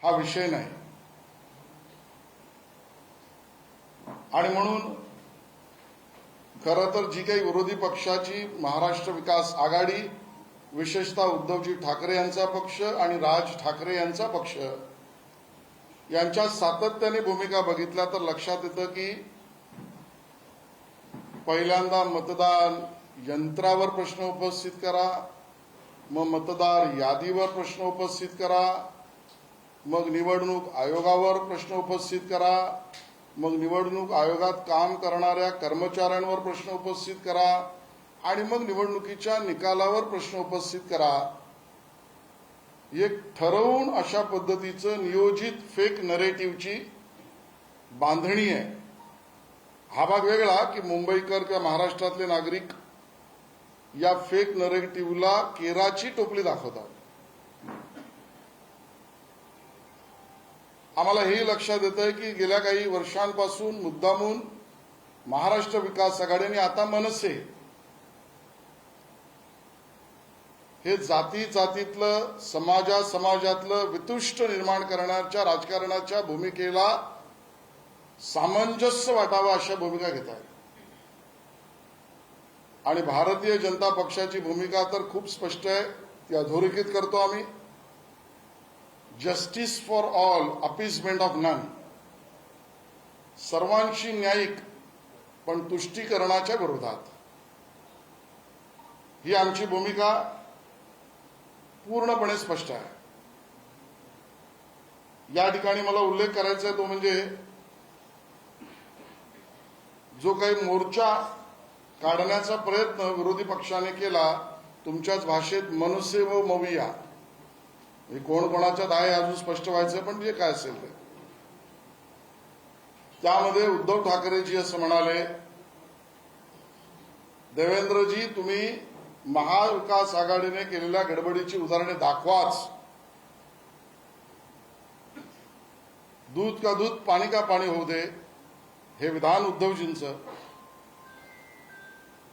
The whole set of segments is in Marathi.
हा विषय नाही. आणि म्हणून खरं तर जी काही विरोधी पक्षाची महाराष्ट्र विकास आघाडी, विशेषतः उद्धवजी ठाकरे यांचा पक्ष आणि राज ठाकरे यांचा पक्ष यांच्या सातत्याने भूमिका बघितल्या तर लक्षात येतं की पहिल्यांदा मतदान यंत्रावर प्रश्न उपस्थित करा, मग मतदार यादीवर प्रश्न उपस्थित करा, मग निवडणूक आयोगावर प्रश्न उपस्थित करा, मग निवडणूक आयोगात काम करणाऱ्या कर्मचाऱ्यांवर प्रश्न उपस्थित करा आणि मग निवडणुकीच्या निकालावर प्रश्न उपस्थित करा. एक ठरवून अशा पद्धतीचं नियोजित फेक नरेटिव्हची बांधणी आहे. हा भाग वेगळा की मुंबईकर किंवा महाराष्ट्रातले नागरिक या फेक नरेटिव्हला केराची टोपली दाखवतात. आम्हाला हेही लक्षात येतंय की गेल्या काही वर्षांपासून मुद्दामून महाराष्ट्र विकास आघाडीने आता मनसे हे जाती जातीतलं समाजातलं वितुष्ट निर्माण करण्याच्या राजकारणाच्या भूमिकेला सामंजस्य वाटावा अशा भूमिका घेत आहेत. आणि भारतीय जनता पक्षाची भूमिका तर खूप स्पष्ट आहे, ती अधोरेखित करतो आम्ही. Justice for all, appeasement of none. सर्वांशी न्यायिक पण तुष्टीकरणाच्या विरोधात ही आमची भूमिका पूर्णपणे स्पष्ट आहे. या ठिकाणी मला उल्लेख करायचा आहे तो म्हणजे जो काही मोर्चा काढण्याचा प्रयत्न विरोधी पक्षाने केला तुमच्याच भाषेत मनसे व मविया, हे कोण कोणाच्यात आहे अजून स्पष्ट व्हायचं, पण जे काय असेल ते. त्यामध्ये उद्धव ठाकरेजी असं म्हणाले, देवेंद्रजी तुम्ही महाविकास आघाडीने केलेल्या गडबडीची उदाहरणे दाखवाच. दूध का दूध पाणी का पाणी होऊ दे, हे विधान उद्धवजींचं.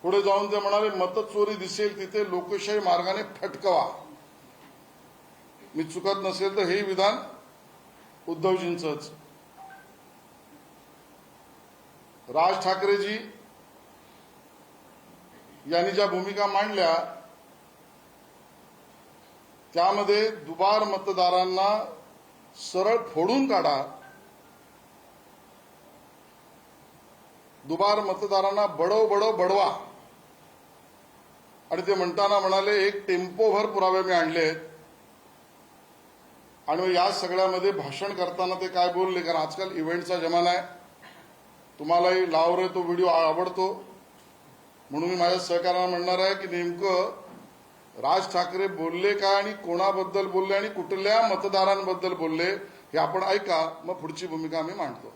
पुढे जाऊन ते म्हणाले, मतचोरी दिसेल तिथे लोकशाही मार्गाने फटकवा. मी चुकत नसेल तर हे विधान उद्धवजींचंच. राज ठाकरेजी यांनी ज्या भूमिका मांडल्या त्यामध्ये दुबार मतदारांना सरळ फोडून काढा, दुबार मतदारांना बडव बडव बडवा. आणि ते म्हणताना म्हणाले, एक टेम्पोभर पुरावे मी आणले. आणि या सगळ्यामध्ये भाषण करताना ते काय बोलले, कारण आजकाल इव्हेंटचा जमाना आहे, तुम्हालाही लावरे तो व्हिडिओ आवडतो, म्हणून मी माझ्या सहकार्याला म्हणणार आहे की नेमकं राज ठाकरे बोलले काय आणि कोणाबद्दल बोलले आणि कुठल्या मतदारांबद्दल बोलले हे आपण ऐका, मग पुढची भूमिका आम्ही मांडतो.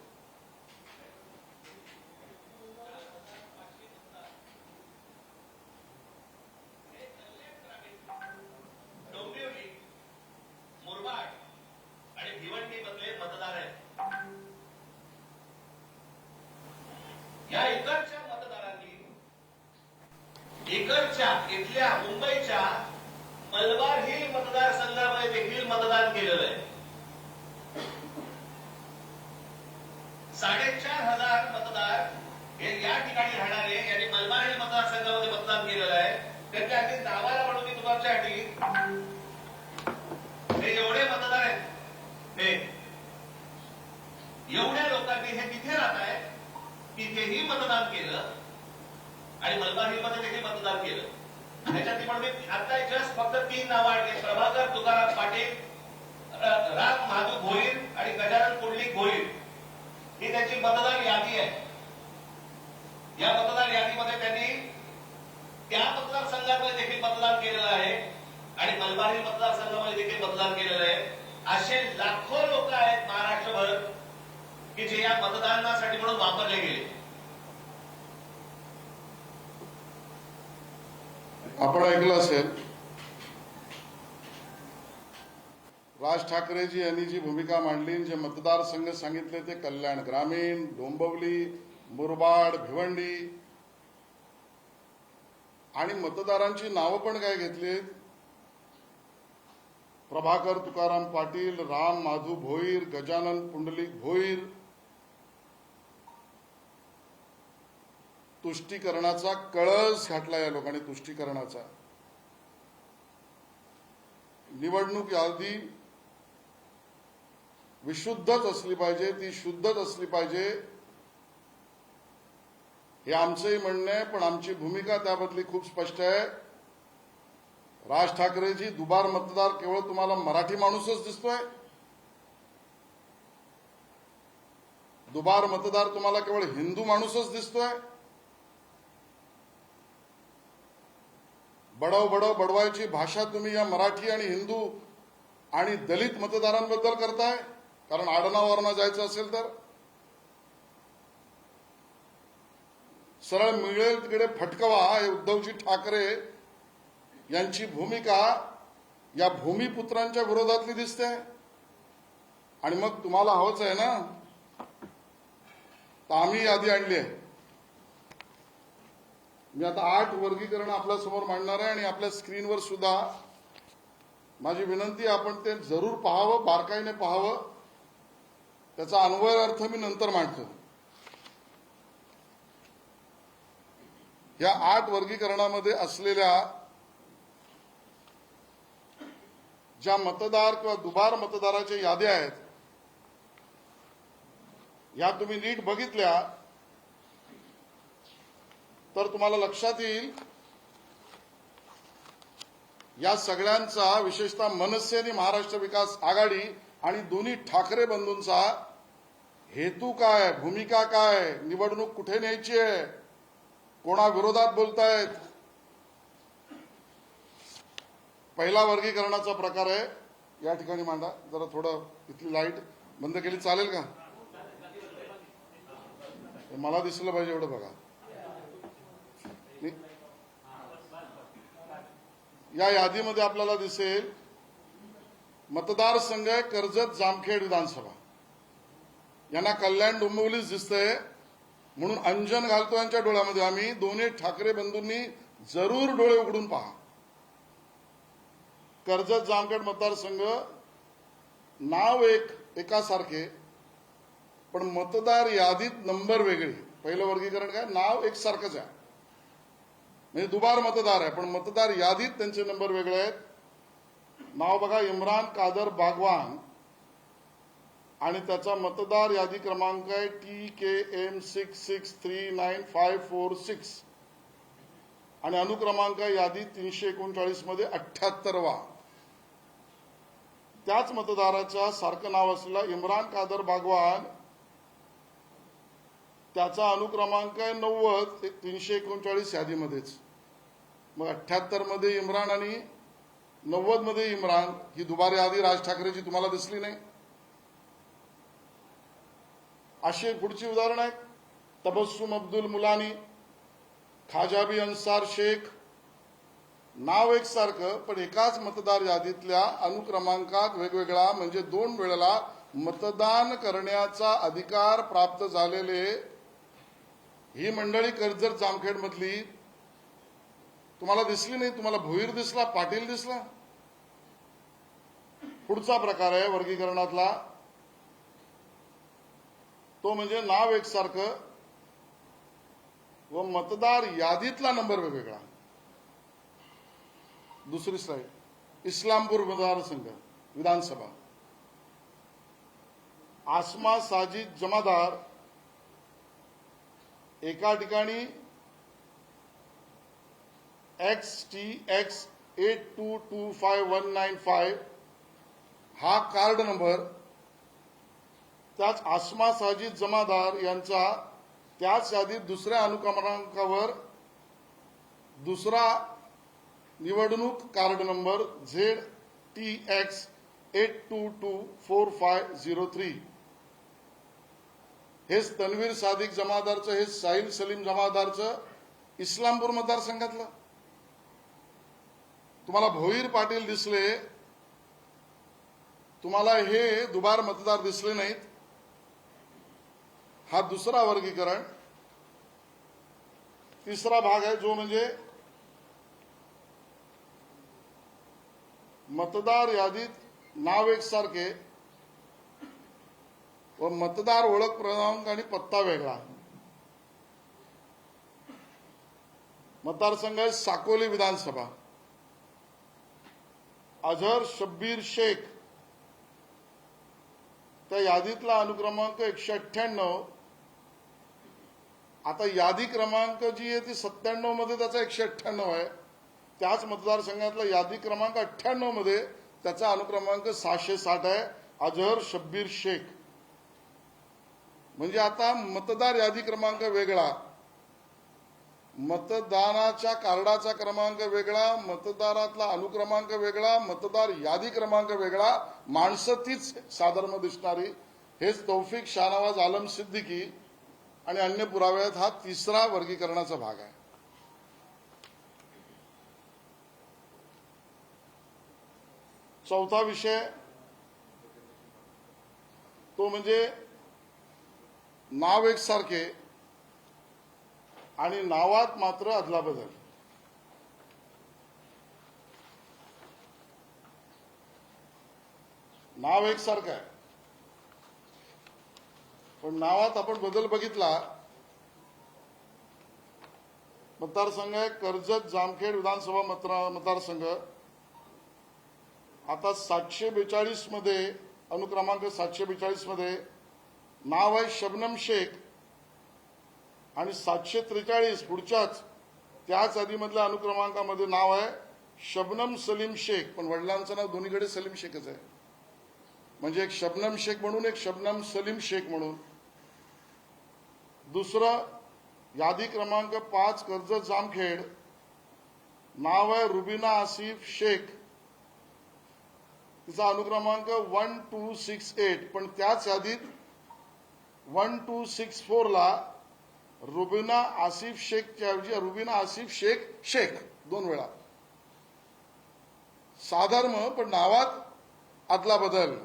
आणि भिवंडी मधले मतदार आहेत. या इकडच्या मतदारांनी इकडच्या इथल्या मुंबईच्या मलबार हिल मतदारसंघामध्ये देखील मतदान केलेलं आहे. 4,500 मतदार हे या ठिकाणी राहणारे यांनी मलबार हिल मतदारसंघामध्ये मतदान केलेलं आहे. त्यांच्या अगदी नावाला म्हणून मी तुमच्यासाठी हे एवढे मतदार आहेत, हे एवढ्या लोकांनी हे तिथे राहत आहेत, तिथेही मतदान केलं आणि मलबार हिलमध्ये देखील मतदान केलं. ह्याच्यात पण मी आता जस्ट फक्त 3 नावं आणली, प्रभाकर तुकाराम पाटील, राम महादू भोईर आणि गजानन पुंडलिक भोईर. ही त्यांची मतदार यादी आहे. या मतदार यादीमध्ये त्यांनी त्या मतदारसंघामध्ये देखील मतदान केलेलं आहे आणि मलबार हिल मतदारसंघामध्ये देखील मतदान केलेलं आहे. असे लाखो लोक आहेत महाराष्ट्रभर की जे या मतदानासाठी म्हणून वापरले गेले. आपण ऐकलं असेल, राज ठाकरेजी यांनी जी भूमिका मांडली, जे मतदारसंघ सांगितले ते कल्याण ग्रामीण, डोंबिवली, मुरबाड, भिवंडी, आणि मतदारांची नावं पण काय घेतलीत, प्रभाकर तुकाराम पाटील, राम माधू भोईर, गजानन पुंडलिक भोईर, तुष्टीकरणाचा कळस घातला या लोकांनी. तुष्टीकरणाचा निवडणूक यादी विशुद्धच असली पाहिजे, ती शुद्धच असली पाहिजे हे आमचंही म्हणणं आहे. पण आमची भूमिका त्याबद्दली खूप स्पष्ट आहे. राज ठाकरेजी दुबार मतदार केवळ तुम्हाला मराठी माणूसच दिसतोय. दुबार मतदार तुम्हाला केवळ हिंदू माणूसच दिसतोय. बडव बडव बडवायची भाषा तुम्ही या मराठी आणि हिंदू आणि दलित मतदारांबद्दल करताय. कारण आडनावावरनं जायचं असेल तर सरळ मिळेल तिकडे फटकवा हे उद्धवजी ठाकरे यांची भूमिका या भूमिपुत्रांच्या विरोधातली दिसते. आणि मग तुम्हाला हवंच आहे ना, तर आम्ही यादी आणली आहे. मी आता 8 वर्गीकरण आपल्यासमोर मांडणार आहे आणि आपल्या स्क्रीनवर सुद्धा माझी विनंती आहे आपण ते जरूर पाहावं, बारकाईने पाहावं. त्याचा अन्वय अर्थ मी नंतर मांडतो. या 8 वर्गीकरणामध्ये असलेल्या ज्या मतदार किंवा दुबार मतदाराच्या याद्या आहेत या तुम्ही नीट बघितल्या तर तुम्हाला लक्षात येईल या सगळ्यांचा, विशेषतः मनसे आणि महाराष्ट्र विकास आघाडी आणि दोन्ही ठाकरे बंधूंचा हेतू काय, भूमिका काय, निवडणूक कुठे न्यायची आहे, कोणा विरोधात बोलतायत. पहिला वर्गीकरणाचा प्रकार आहे या ठिकाणी मांडा. जरा थोडं इथली लाईट बंद केली चालेल का? मला दिसलं पाहिजे एवढं बघा. या यादीमध्ये आपल्याला दिसेल मतदारसंघ आहे कर्जत जामखेड विधानसभा. यांना कल्याण डोंबिवलीच दिसतंय म्हणून अंजन घालतो यांच्या डोळ्यामध्ये आम्ही. दोन्ही ठाकरे बंधूंनी जरूर डोळे उघडून पहा. कर्जत जामखेड मतदारसंघ नाव एकासारखे पण मतदार यादीत नंबर वेगळे. पहिलं वर्गीकरण काय, नाव एकसारखंच आहे म्हणजे दुबार मतदार आहे पण मतदार यादीत त्यांचे नंबर वेगळे आहेत. नाव बघा इम्रान कादर बागवान आणि त्याचा मतदार यादी क्रमांक आहे TKM 66394546 आणि अनुक्रमांक यादी 339 मध्ये 78वा. त्याच मतदाराच्या सारखं नाव असलेला इम्रान कादर बागवान त्याचा अनुक्रमांक आहे 90 339 यादीमध्येच. मग 78 मध्ये इम्रान आणि 90 मध्ये इम्रान. ही दुबार यादी राज ठाकरेची तुम्हाला दिसली नाही. अशी पुढची उदाहरणं आहेत. तबस्सुम अब्दुल मुलानी, खाजाबी अन्सार शेख. नाव एकसारखं पण एकाच मतदार यादीतल्या अनुक्रमांकात वेगवेगळा म्हणजे 2 वेळेला मतदान करण्याचा अधिकार प्राप्त झालेले ही मंडळी कर्जत जामखेड मधली तुम्हाला दिसली नाही. तुम्हाला भोईर दिसला, पाटील दिसला. पुढचा प्रकार आहे वर्गीकरणातला तो म्हणजे नाव एकसारखं व मतदार यादीतला नंबर वेगवेगळा. दुसरी स्लाइड. इस्लामपूर मतदारसंघ विधानसभा. आसमा साजिद जमादार एका ठिकाणी XTX 8225195 हा कार्ड नंबर. त्याच आसमा साजिद जमादार यांचा त्याच यादीत दुसऱ्या अनुक्रमांकावर दुसरा निवडणूक कार्ड नंबर ZTX 8224503. हेच तन्वीर सादिक जमादारचं, हे साहिल सलीम जमादारचं इस्लामपूर मतदारसंघातलं. तुम्हाला भोईर पाटील दिसले, तुम्हाला हे दुबार मतदार दिसले नाहीत. हा दुसरा वर्गीकरण. तिसरा भाग आहे जो म्हणजे मतदार यादीत नाव एकसारखे व मतदार ओळख क्रमांक आणि पत्ता वेगळा. मतदारसंघ आहे साकोली विधानसभा. अझहर शब्बीर शेख, त्या यादीतला अनुक्रमांक 198. आता यादी क्रमांक जी आहे ती 97 मध्ये त्याचा 198 आहे. त्याच मतदारसंघातला यादी क्रमांक 98 मध्ये त्याचा अनुक्रमांक 660 आहे. अझहर शब्बीर शेख. म्हणजे आता मतदार यादी क्रमांक वेगळा, मतदानाच्या कार्डाचा क्रमांक वेगळा, मतदारातला अनुक्रमांक वेगळा, मतदार यादी क्रमांक वेगळा, माणसं तीच साधर्म दिसणारी. हेच तौफिक शाहनवाज आलम सिद्दीकी आणि अन्य पुराव्यात हा तिसरा वर्गीकरणाचा भाग आहे. चौथा विषय तो म्हणजे नाव एकसारखे आणि नावात मात्र अदलाबदल. नाव एकसारखं आहे पण नावात आपण बदल बघितला. मतदारसंघ आहे कर्जत जामखेड विधानसभा मतदारसंघ. आता 742 मध्ये अनुक्रमांक 742 मध्ये नाव आहे शबनम शेख आणि 743 पुढच्याच त्याच यादीमधल्या अनुक्रमांकामध्ये नाव आहे शबनम सलीम शेख, पण वडिलांचं नाव दोन्हीकडे सलीम शेखच आहे. म्हणजे एक शबनम शेख म्हणून एक शबनम सलीम शेख म्हणून. दुसरं यादी क्रमांक 5 कर्जत जामखेड, नाव आहे रुबिना आसिफ शेख, तिचा अनुक्रमांक 1268, पण त्याच यादीत 1264 ला रुबिना आसिफ शेखच्या ऐवजी रुबिना आसिफ शेख शेख 2 वेळा. साधर्म पण नावात आदला बदल.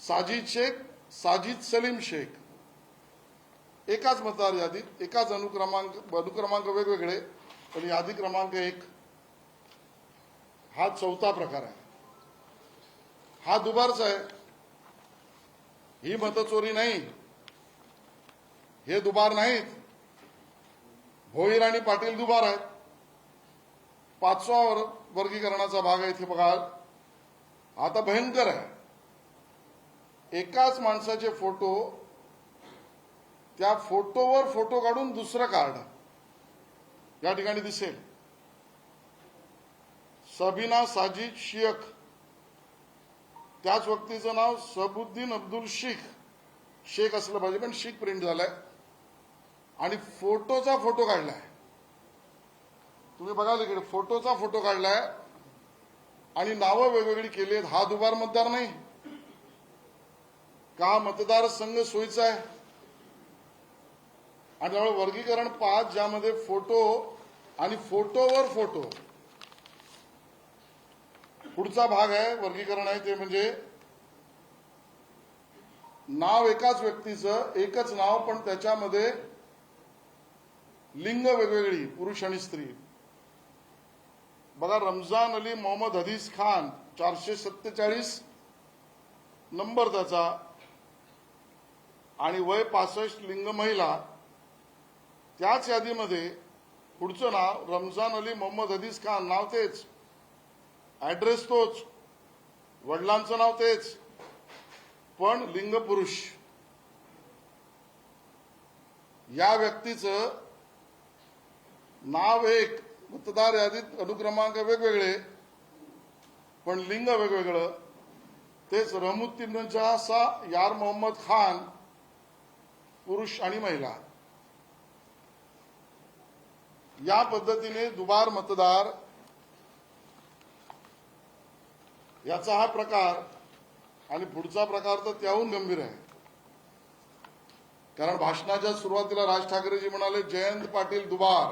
साजिद शेख, साजिद सलीम शेख. एकाच मतदार यादीत एकाच अनुक्रमांक वेगवेगळे पण यादी क्रमांक 1. हा चौथा प्रकार आहे. हा दुबारचा आहे. ही मतचोरी नाही, हे दुबार नाहीत. भोईर आणि पाटील दुबार आहेत. 5वा वर्गीकरणाचा भाग आहे इथे बघाल. आता भयंकर आहे. एकाच माणसाचे फोटो, त्या फोटोवर फोटो काढून दुसरं कार्ड या ठिकाणी दिसेल. सबीना साजिद शेख, त्याच व्यक्तीचं नाव सबुद्दीन अब्दुल शेख असलं पाहिजे पण शेख प्रिंट झालाय आणि फोटोचा फोटो काढलाय. तुम्ही बघाल इकडे फोटोचा फोटो काढलाय आणि नावं वेगवेगळी केली आहेत. हा दुबार मतदार नाही का? मतदारसंघ सोयीचा आहे. आणि त्यामुळे वर्गीकरण 5 ज्यामध्ये फोटो आणि फोटोवर फोटो. पुढचा भाग आहे वर्गीकरण आहे ते म्हणजे नाव एकाच व्यक्तीचं, एकच नाव पण त्याच्यामध्ये लिंग वेगवेगळी, पुरुष आणि स्त्री. बघा रमजान अली मोहम्मद हदीस खान 447 नंबर त्याचा आणि वय 65, लिंग महिला. त्याच यादीमध्ये पुढचं नाव रमजान अली मोहम्मद हदीस खान, नाव तेच, ऍड्रेस तोच, वडिलांचं नाव तेच, पण लिंग पुरुष. या व्यक्तीचं नाव एक, मतदार यादीत अनुक्रमांक वेगवेगळे पण लिंग वेगवेगळं. तेच रहमुद्दीनचा यार मोहम्मद खान, पुरुष आणि महिला. या पद्धतीने दुबार मतदार याचा हा प्रकार. आणि पुढचा प्रकार तर त्याहून गंभीर आहे. कारण भाषणाच्या सुरुवातीला राज ठाकरेजी म्हणाले जयंत पाटील दुबार.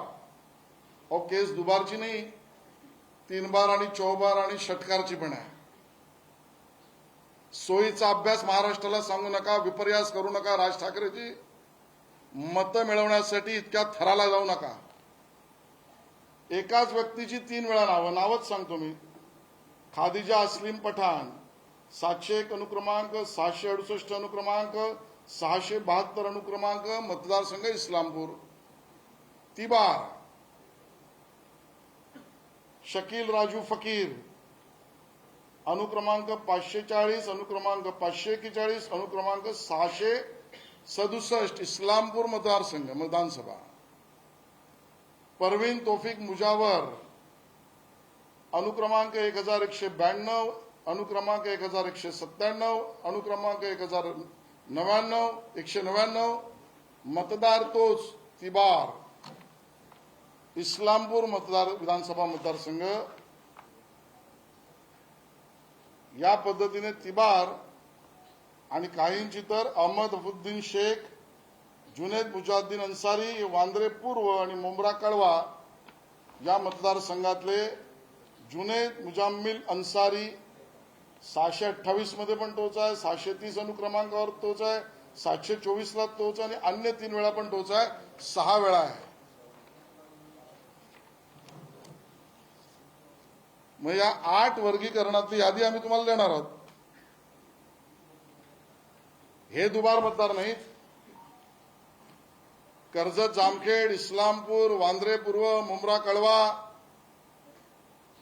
अहो केस दुबारची नाही, 3 बार आणि 4 बार आणि षटकारची पण आहे. सोयीचा अभ्यास महाराष्ट्राला सांगू नका, विपर्यास करू नका. राज ठाकरेजी मतं मिळवण्यासाठी इतक्या थराला जाऊ नका. एकाच व्यक्तीची 3 वेळा नावच सांगतो मी. खादिजा अस्लीम पठाण 701 अनुक्रमांक, 668 अनुक्रमांक, 672 अनुक्रमांक, मतदारसंघ इस्लामपूर. तिबार शकील राजू फकीर अनुक्रमांक 540, अनुक्रमांक 541, अनुक्रमांक 667 इस्लामपूर मतदारसंघ विधानसभा. परवीन तौफिक मुजावर अनुक्रमांक 1192, अनुक्रमांक 1197, अनुक्रमांक 199, मतदार तोच तिबार इस्लामपूर विधानसभा मतदारसंघ. या पद्धतीने तिबार आणि काहींची तर अहमद अफुद्दीन शेख, जुनेद मुजाद्दीन अन्सारी, वांद्रे पूर्व आणि मुंब्रा कळवा या मतदारसंघातले जुनेद मुजाम्मिल अन्सारी 628 मध्ये पण तोच आहे, 630 अनुक्रमांकावर तोच आहे, 724 ला तोच आणि अन्य 3 वेळा पण तोच आहे, 6 वेळा आहे. मग या 8 वर्गीकरणातली यादी आम्ही तुम्हाला देणार आहोत. हे दुबार मतदार नाहीत. कर्जत, जामखेड, इस्लामपूर, वांद्रे पूर्व, मुंब्रा कळवा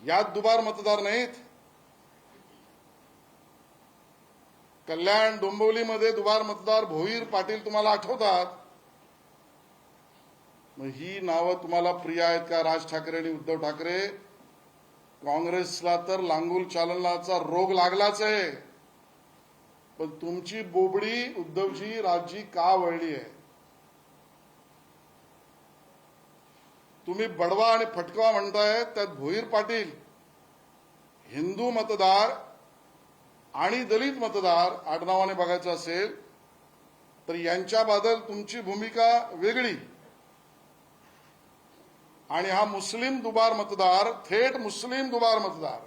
यात दुबार मतदार नाहीत. कल्याण, डोंबिवलीमध्ये दुबार मतदार भोईर, पाटील तुम्हाला आठवतात. मग ही नावं तुम्हाला प्रिय आहेत का? राज ठाकरे आणि उद्धव ठाकरे. काँग्रेसला तर लांगुल चालनाचा रोग लागलाच आहे, पण तुमची बोबडी उद्धवजी राजजी का वळली आहे? तुम्ही बडवा आणि फटकवा म्हणताय, त्यात भोईर पाटील हिंदू मतदार आणि दलित मतदार आडनावाने बघायचं असेल तर यांच्याबद्दल तुमची भूमिका वेगळी. आणि हा मुस्लिम दुबार मतदार, थेट मुस्लिम दुबार मतदार,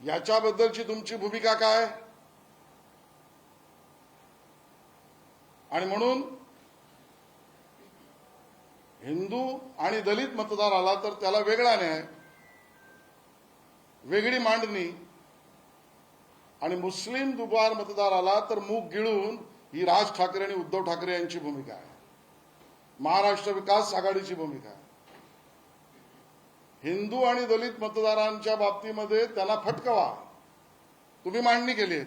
याच्याबद्दलची तुमची भूमिका काय? आणि म्हणून हिंदू आणि दलित मतदार आला तर त्याला वेगळा न्याय, वेगळी मांडणी, आणि मुस्लिम दुबार मतदार आला तर मूग गिळून ही राज ठाकरे आणि उद्धव ठाकरे यांची भूमिका आहे, महाराष्ट्र विकास आघाडीची भूमिका आहे. हिंदू आणि दलित मतदारांच्या बाबतीमध्ये त्यांना फटकवा, तुम्ही मांडणी केली आहे.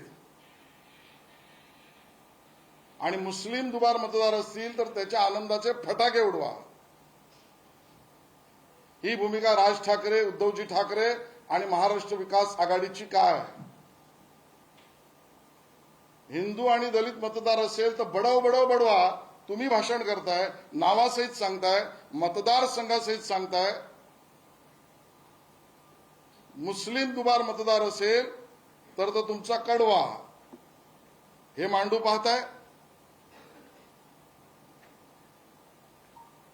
आणि मुस्लिम दुबार मतदार असतील तर त्याच्या आनंदाचे फटाके उडवा. ही भूमिका राज ठाकरे, उद्धवजी ठाकरे आणि महाराष्ट्र विकास आघाडीची काय? हिंदू आणि दलित मतदार असेल तर बडव बडव बडवा. तुम्ही भाषण करताय, नावासहित सांगताय, मतदारसंघासहित सांगताय. मुस्लिम दुबार मतदार असेल तर तो तुमचा कडवा, हे मांडू पाहताय.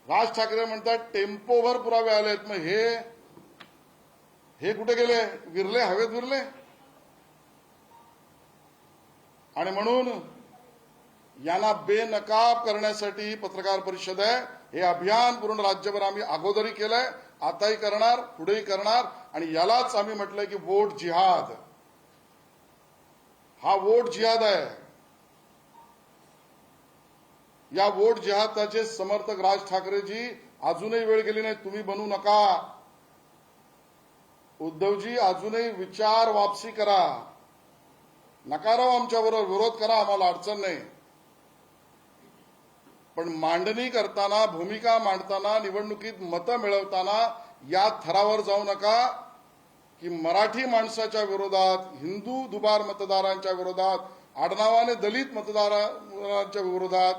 राज ठाकरे म्हणतात टेम्पोभर पुरावे आलेत. मग हे कुठे गेले? विरले, हवेत विरले. आणि म्हणून यांना बेनकाब करण्यासाठी ही पत्रकार परिषद आहे. हे अभियान पूर्ण राज्यभर आम्ही अगोदरही केलंय, आताही करणार, पुढेही करणार. आणि यालाच आम्ही म्हटलंय की वोट जिहाद. हा वोट जिहाद आहे. या वोट जिहादाचे समर्थक राज ठाकरेजी, अजूनही वेळ गेली नाही, तुम्ही बनू नका. उद्धवजी अजूनही विचार वापसी करा. नका राव आमच्याबरोबर, विरोध करा, आम्हाला अडचण नाही. पण मांडणी करताना, भूमिका मांडताना, निवडणुकीत मतं मिळवताना या थरावर जाऊ नका की मराठी माणसाच्या विरोधात, हिंदू दुबार मतदारांच्या विरोधात, आडनावाने दलित मतदारांच्या विरोधात.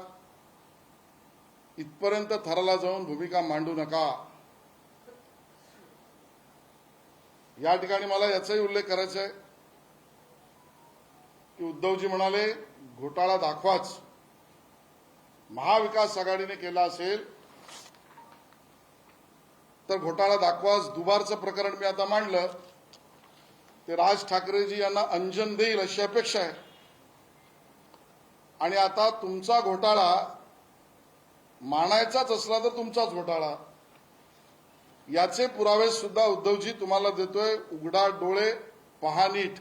इथपर्यंत थराला जाऊन भूमिका मांडू नका. या ठिकाणी मला याचाही उल्लेख करायचा आहे की उद्धवजी म्हणाले घोटाळा दाखवाच. महाविकास आघाडीने केला असेल तर घोटाळा दाखवाच. दुबारचं प्रकरण मी आता मांडलं ते राज ठाकरेजी यांना अंजन देईल अशी अपेक्षा आहे. आणि आता तुमचा घोटाळा मानायचाच असला तर तुमचाच घोटाळा. याचे पुरावे सुद्धा उद्धवजी तुम्हाला देतोय. उघडा डोळे, पहा नीट.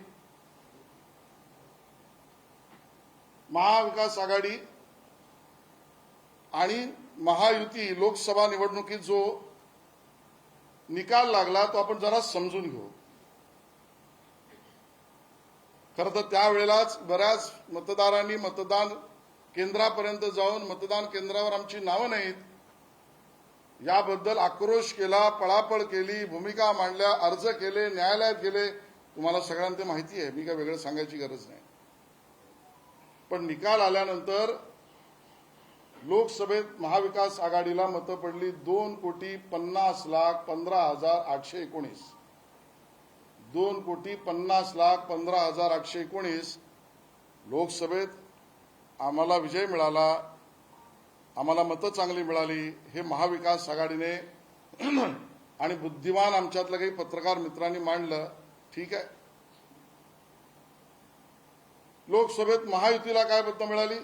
महाविकास आघाडी आणि महायुती लोकसभा निवडणुकीत जो निकाल लागला तो आपण जरा समजून घेऊ. खरं तर त्यावेळेलाच बऱ्याच मतदारांनी मतदान केंद्रापर्यंत जाऊन मतदान केंद्रावर आमची नावं नाहीत याबद्दल आक्रोश केला, पळापळ केली, भूमिका मांडल्या, अर्ज केले, न्यायालयात गेले. तुम्हाला सगळ्यांना ते माहिती आहे, मी काय वेगळं सांगायची गरज नाही. पण निकाल आल्यानंतर लोकसभेत महाविकास आघाडीला मतं पडली 2,50,15,819. 2,50,15,819 लोकसभेत आम्हाला विजय मिळाला, आम्हाला मतं चांगली मिळाली. हे महाविकास आघाडीने आणि बुद्धिमान आमच्यातल्या काही पत्रकार मित्रांनी मांडलं. ठीक आहे. लोकसभेत महायुतीला काय मतं मिळाली?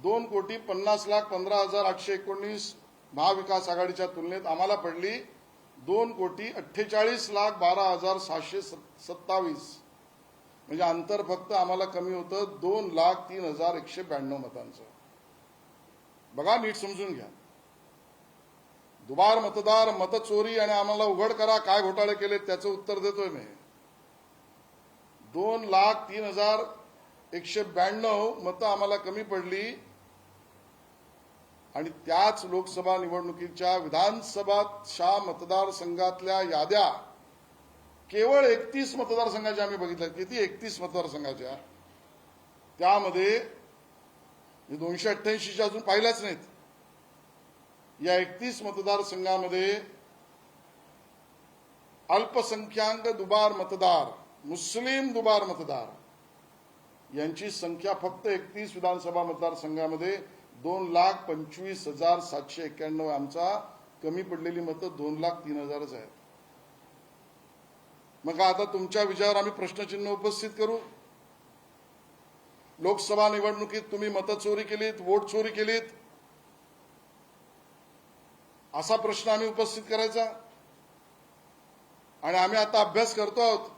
2,50,15,819 महाविकास आघाडीच्या तुलनेत आम्हाला पडली 2,48,12,627. म्हणजे अंतर फक्त आम्हाला कमी होतं 2,03,192 मतांचं. बघा, नीट समजून घ्या. दुबार मतदार, मतचोरी आणि आम्हाला उघड करा काय घोटाळे केले त्याचं उत्तर देतोय मी. 2,03,192 मतं आम्हाला कमी पडली. आणि त्याच लोकसभा निवडणुकीच्या विधानसभा मतदारसंघातल्या याद्या केवळ 31 मतदारसंघाच्या आम्ही बघितल्या. किती? 31 मतदारसंघाच्या. त्यामध्ये 288च्या अजून पाहिल्याच नाहीत. या 31 मतदारसंघामध्ये अल्पसंख्याक दुबार मतदार, मुस्लिम दुबार मतदार यांची संख्या फक्त 31 विधानसभा मतदारसंघामध्ये 2,25,791. आमचा कमी पडलेली मतं 2,03,000 आहेत. मग आता तुमच्या विजयावर आम्ही प्रश्नचिन्ह उपस्थित करू. लोकसभा निवडणुकीत तुम्ही मतचोरी केलीत, वोट चोरी केलीत, असा प्रश्न आम्ही उपस्थित करायचा. आणि आम्ही आता अभ्यास करतो आहोत,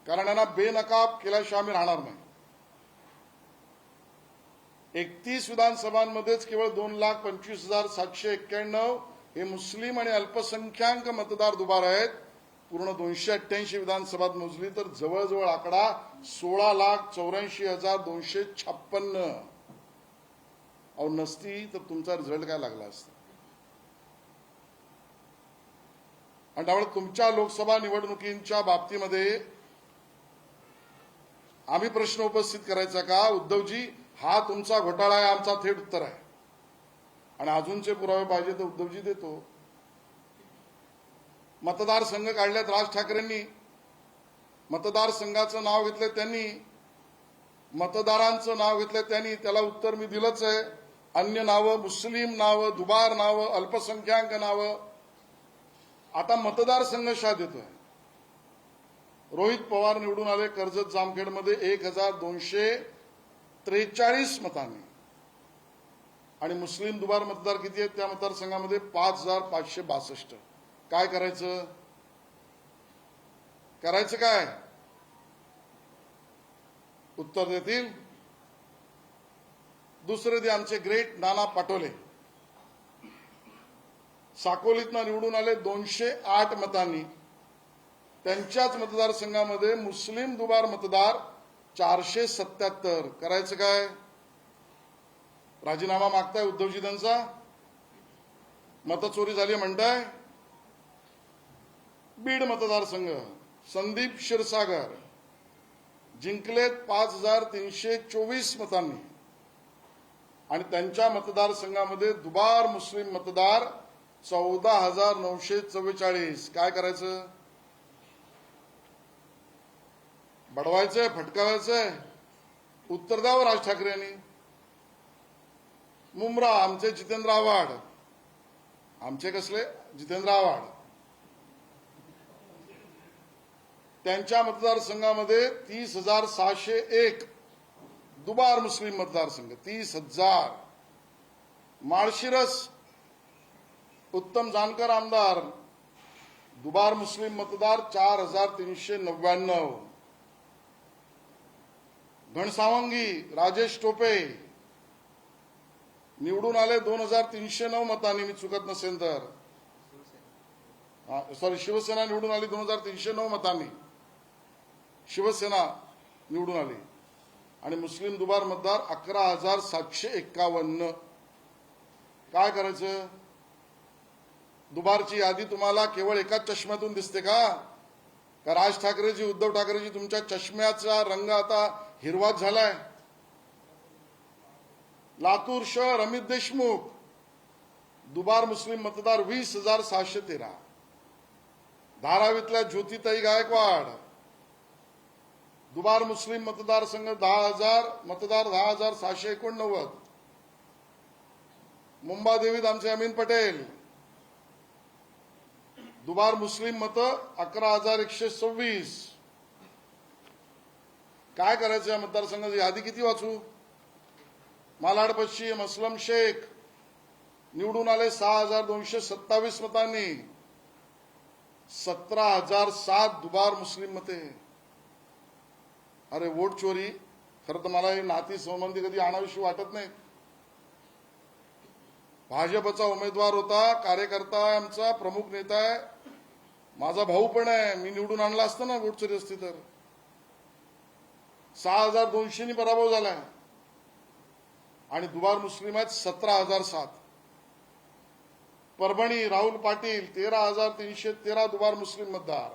कारण यांना बेनकाब केल्याशिवाय आम्ही राहणार नाही. 31 विधानसभांमध्येच केवळ 2,25,791 हे मुस्लिम आणि अल्पसंख्याक मतदार दुबार आहेत. पूर्ण 288 विधानसभात मोजली तर जवळजवळ आकडा 16,84,256. अहो, नसती तर तुमचा रिझल्ट काय लागला असता. आणि त्यामुळे तुमच्या लोकसभा निवडणुकींच्या बाबतीमध्ये आम्ही प्रश्न उपस्थित करायचा का? उद्धवजी, हा तुमचा घोटाळा आहे, आमचा थेट उत्तर आहे. आणि अजूनचे पुरावे पाहिजे तर उद्धवजी देतो. मतदारसंघ काढल्यात राज ठाकरेंनी, मतदारसंघाचं नाव घेतलं त्यांनी, मतदारांचं नाव घेतलं त्यांनी. त्याला उत्तर मी दिलंच आहे. अन्य नावं, मुस्लिम नावं, दुबार नावं, अल्पसंख्याक नावं. आता मतदारसंघ शा देतोय. रोहित पवार निवडून आले कर्जत जामखेडमध्ये 1,243 मतांनी. आणि मुस्लिम दुबार मतदार किती आहेत त्या मतदारसंघामध्ये? 5,562. काय करायचं? करायचं काय? उत्तर देतील. दुसरे ते आमचे ग्रेट नाना पाटोले साकोलीतनं निवडून आले 208 मतांनी. त्यांच्याच मतदारसंघामध्ये मुस्लिम दुबार मतदार 477. करायचं काय? राजीनामा मागताय उद्धवजी त्यांचा? मतचोरी झाली म्हणताय? बीड मतदारसंघ संदीप क्षीरसागर जिंकलेत 5,324 मतांनी. आणि त्यांच्या मतदारसंघामध्ये दुबार मुस्लिम मतदार 14,944. काय करायचं? बडवायचंय, फटकावायचंय? उत्तर द्यावं राज ठाकरे यांनी. मुंब्रा आमचे जितेंद्र आव्हाड. आमचे कसले? जितेंद्र आव्हाड. त्यांच्या मतदारसंघामध्ये 30,601 दुबार मुस्लिम मतदारसंघ. 30,000. माळशिरस उत्तम जानकर आमदार, दुबार मुस्लिम मतदार 4399. घनसावंगी राजेश टोपे निवडून आले 2309 मतांनी, मी चुकत नसेल तर. सॉरी, शिवसेना निवडून आली 2309 मतांनी. शिवसेना निवडून आली. आणि मुस्लिम दुबार मतदार 11,751. काय करायचं? दुबारची यादी तुम्हाला केवळ एकाच चष्म्यातून दिसते का? राज ठाकरेजी, उद्धव ठाकरेजी तुमच्या चष्म्याचा रंग आता हिरवाच झालाय. लातूर शहर अमित देशमुख, दुबार मुस्लिम मतदार 20,613. धारावीतल्या ज्योतिताई गायकवाड, दुबार मुस्लिम मतदारसंघ 10,000 मतदार 10,689. मुंबादेवीत आमचे अमीन पटेल, दुबार मुस्लिम मत 11,126. काय करायचं या मतदारसंघाची यादी किती वाचू? मालाड पश्चिम असलम शेख निवडून आले 6,227 मतांनी. 17,007 दुबार मुस्लिम मते. अरे वोट चोरी. खरं तर मला हे नाती संबंधी कधी आणावीशी वाटत नाही. भाजपचा उमेदवार होता, कार्यकर्ता आहे, आमचा प्रमुख नेता आहे, माझा भाऊ पण आहे. मी निवडून आणला असतं ना वोट चोरी असती तर. 6,200 पराभव झालाय. आणि दुबार मुस्लिम आहेत 17,007. परभणी राहुल पाटील 13,313 दुबार मुस्लिम मतदार.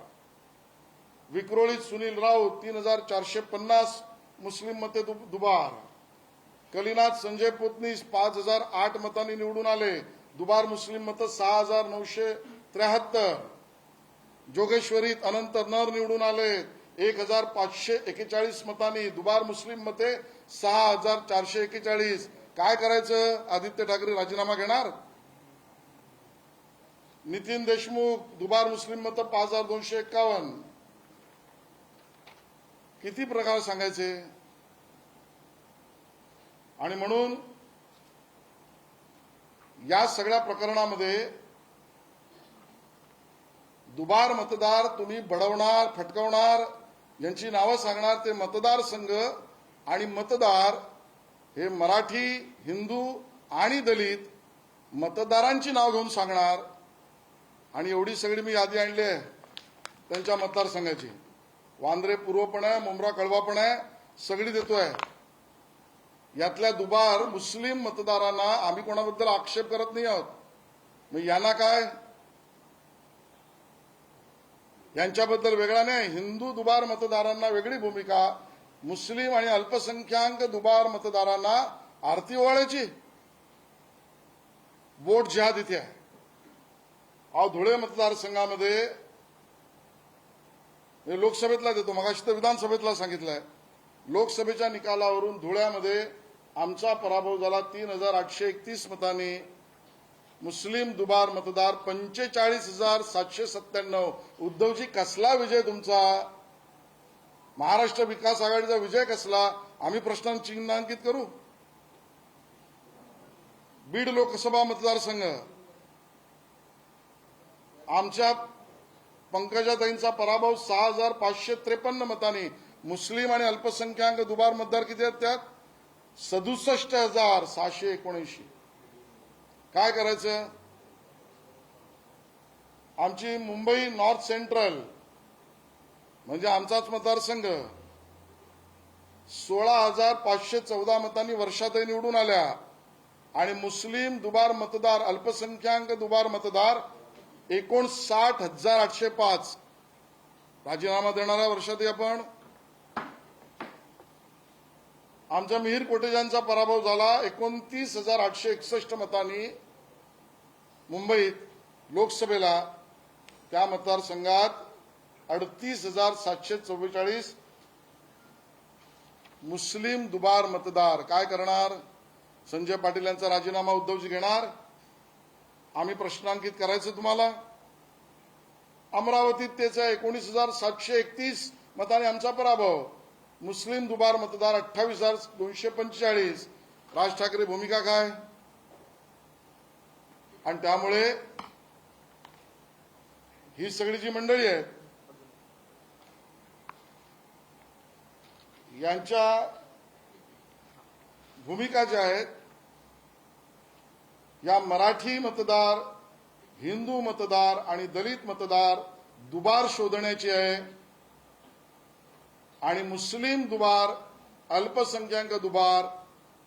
विक्रोळीत सुनील राऊत 3,450 मुस्लिम मते दुबार. कलिनाथ संजय पोतनीस 5,008 मतांनी निवडून आले. दुबार मुस्लिम मत 6,973. जोगेश्वरीत अनंत नर निवडून आले 1,541 मतांनी. दुबार मुस्लिम मते 6,441. काय करायचं? आदित्य ठाकरे राजीनामा घेणार? नितीन देशमुख दुबार मुस्लिम मत 5,251. किती प्रकार सांगायचे? आणि म्हणून या सगळ्या प्रकरणामध्ये दुबार मतदार तुम्ही बडवणार, फटकवणार, यांची नावं सांगणार. ते मतदारसंघ आणि मतदार हे मराठी, हिंदू आणि दलित मतदारांची नाव घेऊन सांगणार. आणि एवढी सगळी मी यादी आणली आहे त्यांच्या मतदारसंघाची. वांद्रे पूर्व पण आहे, मुंब्रा कळवा पण आहे, सगळी देतोय. यातल्या दुबार मुस्लिम मतदारांना आम्ही कोणाबद्दल आक्षेप करत नाही आहोत. मग यांना काय? यांच्याबद्दल वेगळा नाही. हिंदू दुबार मतदारांना वेगळी भूमिका, मुस्लिम आणि अल्पसंख्याक दुबार मतदारांना आरती ओवाळायची. वोट जिहाद इथे आहे. अहो, धुळे मतदारसंघामध्ये लोकसभेतला देतो, मगाशी तर विधानसभेतला सांगितलंय. लोकसभेच्या निकालावरून धुळ्यामध्ये आमचा पराभव झाला 3,831 मतांनी. मुस्लिम दुबार मतदार 45,797. उद्धवजी, कसला विजय तुमचा? महाराष्ट्र विकास आघाडीचा विजय कसला? आम्ही प्रश्न चिन्हांकित करू. बीड लोकसभा मतदारसंघ आमच्या पंकजाताईंचा पराभव 6,553 मतांनी. मुस्लिम आणि अल्पसंख्याक दुबार मतदार किती आहेत त्यात? 67,679. काय करायचं? आमची मुंबई नॉर्थ सेंट्रल म्हणजे आमचाच मतदारसंघ 16,514 मतांनी वर्षाताई निवडून आल्या. आणि मुस्लिम दुबार मतदार, अल्पसंख्याक दुबार मतदार 59,805. राजीनामा देणाऱ्या वर्षाताई आपण. आमच्या मिहीर कोटेजांचा पराभव झाला 29,861 मतांनी मुंबईत लोकसभेला. त्या मतदारसंघात 38,744 मुस्लिम दुबार मतदार. काय करणार? संजय पाटील यांचा राजीनामा उद्धवजी घेणार. आम्ही प्रश्नांकित करायचं तुम्हाला. अमरावतीत त्याचा 19,731 मतांनी आमचा पराभव. मुस्लिम दुबार मतदार 28,245. राज ठाकरे भूमिका काय? आणि त्यामुळे ही सगळी जी मंडळी आहेत यांच्या भूमिका ज्या आहेत या मराठी मतदार, हिंदू मतदार आणि दलित मतदार दुबार शोधण्याची आहे आणि मुस्लिम दुबार, अल्पसंख्याक दुबार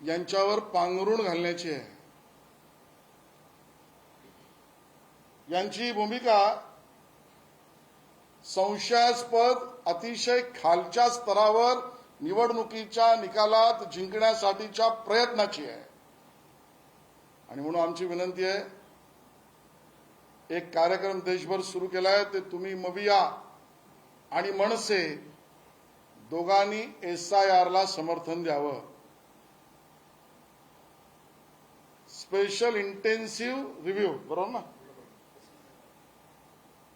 यांच्यावर पांघरुण घालण्याची आहे. यांची भूमिका संशयास्पद, अतिशय खालच्या स्तरावर निवडणुकीच्या निकालात जिंकण्यासाठीच्या प्रयत्नाची आहे. आणि म्हणून आमची विनंती आहे, एक कार्यक्रम देशभर सुरू केलाय, ते तुम्ही मविया आणि मनसे दोघांनी SIRला समर्थन द्यावं. स्पेशल इंटेन्सिव्ह रिव्ह्यू, बरोबर ना?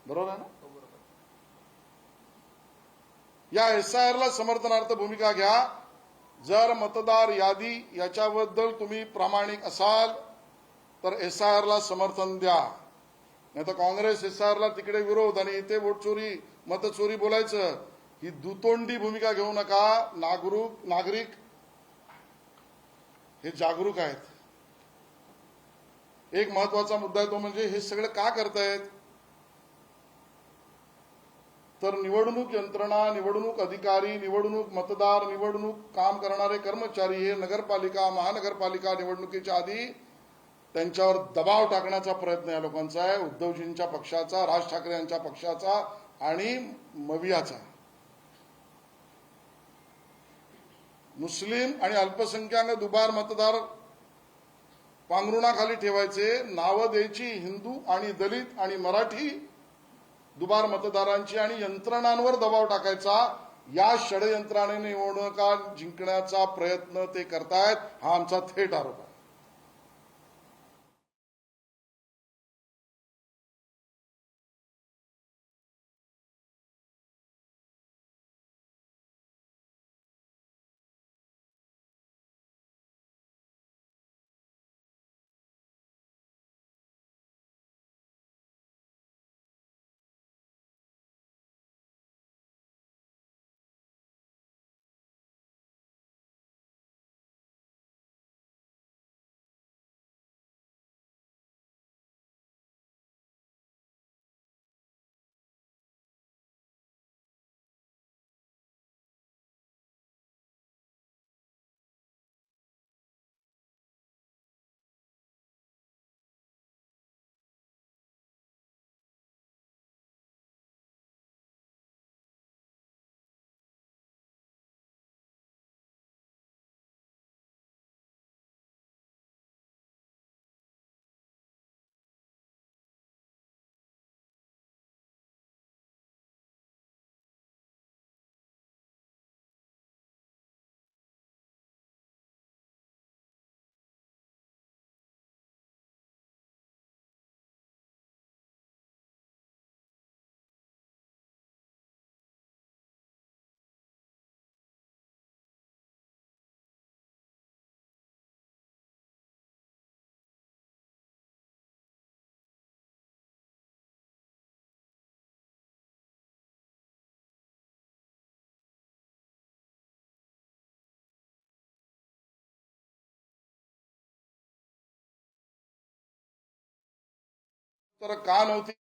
बरोबर आहे ना? या SIRला समर्थनार्थ भूमिका घ्या. जर मतदार यादी याच्याबद्दल तुम्ही प्रामाणिक असाल तर SIRला समर्थन द्या. नाही तर काँग्रेस SIRला तिकडे विरोध आणि इथे वोट चोरी, मतचोरी बोलायचं, ही दुतोंडी भूमिका घेऊ नका. नागरिक हे जागरूक आहेत. एक महत्वाचा मुद्दा आहे तो म्हणजे हे सगळं का करतायत, तर निवडणूक यंत्रणा, निवडणूक अधिकारी, निवडणूक मतदार, निवडणूक काम करणारे कर्मचारी हे नगरपालिका, महानगरपालिका निवडणुकीच्या आधी त्यांच्यावर दबाव टाकण्याचा प्रयत्न या लोकांचा आहे. उद्धवजींच्या पक्षाचा, राज ठाकरे यांच्या पक्षाचा आणि मवियाचा. मुस्लिम आणि अल्पसंख्याक दुबार मतदार पांघरुणाखाली ठेवायचे, नावं द्यायची हिंदू आणि दलित आणि मराठी दुबार मतदारांची आणि यंत्रणांवर दबाव टाकायचा. या षडयंत्राने निवडणुका जिंकण्याचा प्रयत्न ते करतायत. हा आमचा थेट आरोप आहे. तर का नव्हती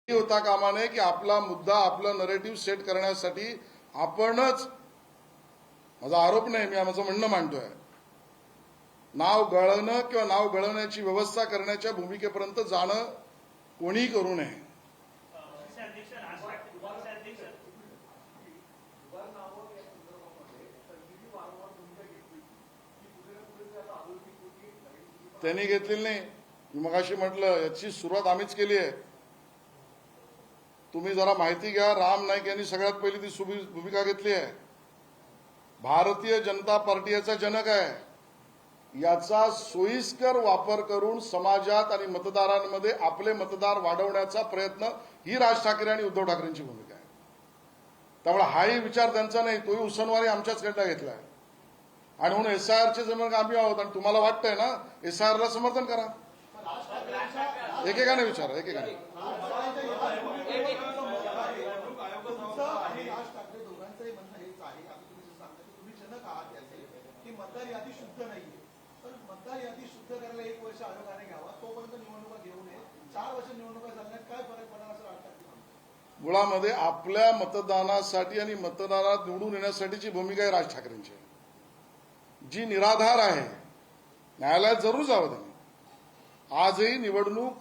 होता कामा नये की आपला मुद्दा आपलं नरेटिव्ह सेट करण्यासाठी आपणच, माझा आरोप नाही, मी माझं म्हणणं मांडतोय, नाव गळवणं किंवा नाव गळवण्याची व्यवस्था करण्याच्या भूमिकेपर्यंत जाणं कोणीही करू नये. त्यांनी घेतलेली नाही. मी मगाशी म्हटलं याची सुरुवात आम्हीच केली आहे. तुम्ही जरा माहिती घ्या. राम नाईक यांनी सगळ्यात पहिली ती भूमिका घेतली आहे. भारतीय जनता पार्टी याचा जनक आहे. याचा सोयीस्कर वापर करून समाजात आणि मतदारांमध्ये आपले मतदार वाढवण्याचा प्रयत्न ही राज ठाकरे आणि उद्धव ठाकरेंची भूमिका आहे. त्यामुळे हाही विचार त्यांचा नाही, तोही उसनवारी आमच्याचकडे घेतलाय. आणि म्हणून एसआयआरचे जमक आम्ही आहोत. आणि तुम्हाला वाटतंय ना एसआयआरला समर्थन करा. एकेकाने विचारा, एकेकाने. मतदार यादी शुद्ध नाहीये, तर मतदार यादी शुद्ध करायला 1 वर्ष आयोगाने घ्यावा, तोपर्यंत निवडणुका घेऊ नये. 4 वर्ष निवडणुका झाल्यात काय फरक पडणार असं वाटतं? मुळामध्ये आपल्या मतदानासाठी आणि मतदारात निवडून येण्यासाठीची भूमिका आहे राज ठाकरेंची, जी निराधार आहे. न्यायालयात जरूर जावं त्यांनी. आजही निवडणूक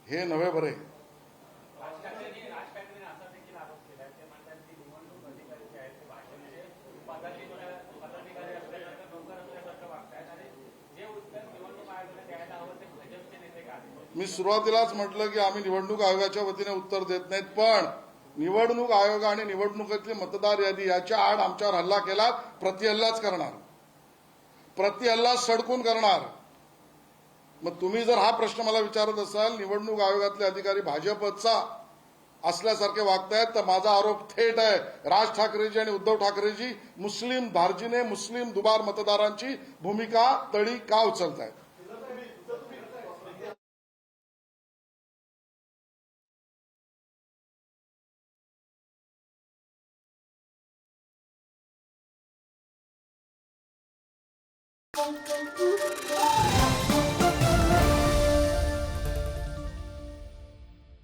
हे नव्हे बरे. राज ठाकरेंनी असा देखील आरोप केला ते म्हणतात की निवडणूक अधिकारी जे आहेत ते भाजपचे पदाधिकारी असल्यासारखं नोकर असल्यासारखं वागतात आणि जे उत्तर निवडणूक आयोगाने द्यायला हवं ते भाजपचे नेते का? मी सुरुवातीलाच म्हटलं की आम्ही निवडणूक आयोगाच्या वतीने उत्तर देत नाहीत, पण निवडणूक आयोग आणि निवडणुकीतली मतदार यादी याच्या आड आमच्यावर हल्ला केला, प्रतिहल्लाच करणार, प्रतिहल्ला सडकून करणार. मग तुम्ही जर हा प्रश्न मला विचारत असाल, निवडणूक आयोगातले अधिकारी भाजपचा असल्यासारखे वागतायत, तर माझा आरोप थेट आहे. राज ठाकरेजी आणि उद्धव ठाकरेजी मुस्लिम धार्जिणे, मुस्लिम दुबार मतदारांची भूमिका तळी का उचलतायत?